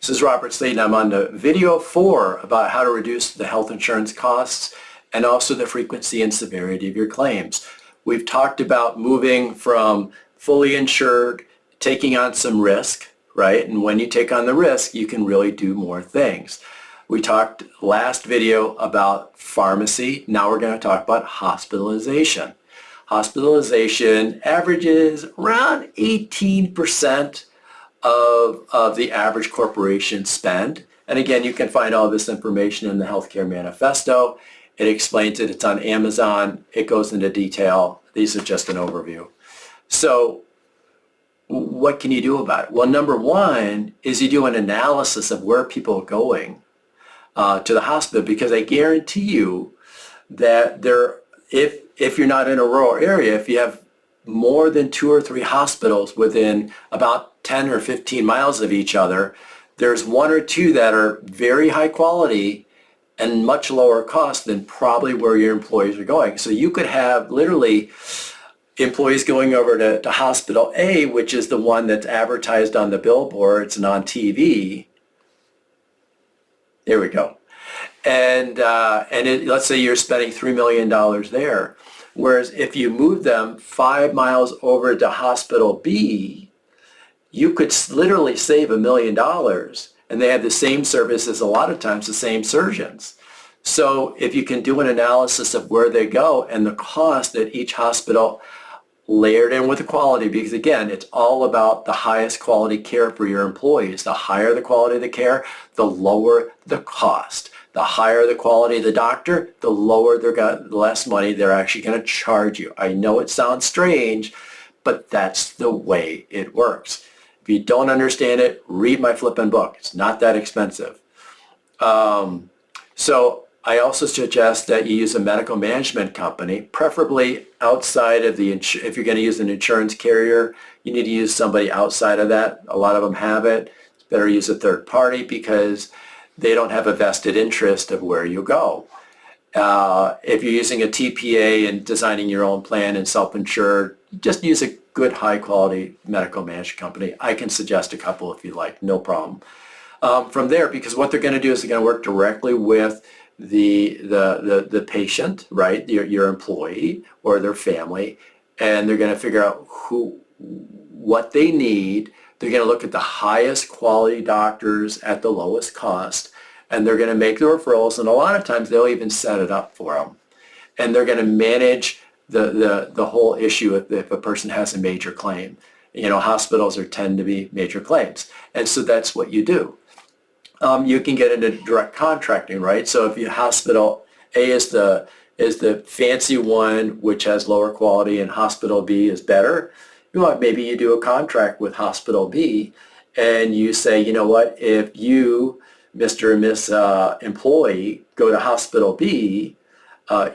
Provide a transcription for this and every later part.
This is Robert Slayton. I'm on the video 4 about how to reduce the health insurance costs and also the frequency and severity of your claims. We've talked about moving from fully insured, taking on some risk, right? And when you take on the risk, you can really do more things. We talked last video about pharmacy. Now we're going to talk about hospitalization. Hospitalization averages around 18% of the average corporation spend. And again, you can find all this information in the Healthcare Manifesto. It explains it. It's on Amazon. It goes into detail. These are just an overview. So what can you do about it? Well, number one is you do an analysis of where people are going to the hospital, because I guarantee you that if you're not in a rural area, if you have more than 2 or 3 hospitals within about 10 or 15 miles of each other, there's 1 or 2 that are very high quality and much lower cost than probably where your employees are going. So you could have literally employees going over to hospital A, which is the one that's advertised on the billboards and on TV. There we go. And let's say you're spending $3 million there. Whereas if you move them 5 miles over to hospital B, you could literally save $1 million, and they have the same services, a lot of times the same surgeons. So if you can do an analysis of where they go and the cost at each hospital layered in with the quality, because again, it's all about the highest quality care for your employees. The higher the quality of the care, the lower the cost. The higher the quality of the doctor, the lower the less money they're actually going to charge you. I know it sounds strange, but that's the way it works. If you don't understand it, read my flippin' book. It's not that expensive. So I also suggest that you use a medical management company, preferably outside of if you're going to use an insurance carrier, you need to use somebody outside of that. A lot of them have it. It's better to use a third party because they don't have a vested interest of where you go. If you're using a TPA and designing your own plan and self-insured, just use a good high-quality medical management company. I can suggest a couple if you like, no problem. From there, because what they're going to do is they're going to work directly with the patient, right, your employee or their family, and they're going to figure out what they need. They're going to look at the highest quality doctors at the lowest cost, and they're going to make the referrals, and a lot of times they'll even set it up for them. And they're going to manage the whole issue if a person has a major claim. You know, hospitals tend to be major claims, and so that's what you do. You can get into direct contracting, right? So if your hospital A is the fancy one, which has lower quality, and hospital B is better, maybe you do a contract with hospital B, and you say, you know what, if you, Mr. and Miss Employee, go to hospital B,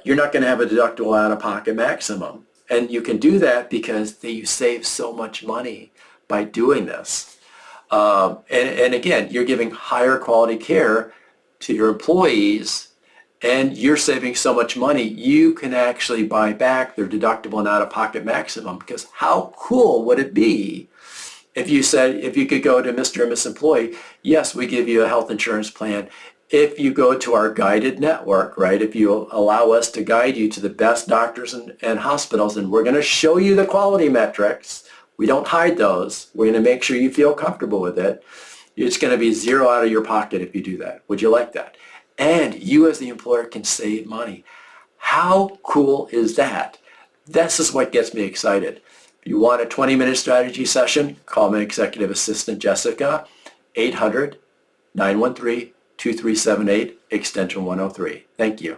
you're not going to have a deductible out-of-pocket maximum. And you can do that because you save so much money by doing this. And again, you're giving higher quality care to your employees, and you're saving so much money, you can actually buy back their deductible and out-of-pocket maximum. Because how cool would it be if you said, if you could go to Mr. and Miss Employee, yes, we give you a health insurance plan. If you go to our guided network, right, if you allow us to guide you to the best doctors and hospitals, and we're going to show you the quality metrics. We don't hide those. We're going to make sure you feel comfortable with it. It's going to be zero out of your pocket if you do that. Would you like that? And you as the employer can save money. How cool is that? This is what gets me excited. If you want a 20-minute strategy session, call my executive assistant, Jessica, 800-913-2378, extension 103. Thank you.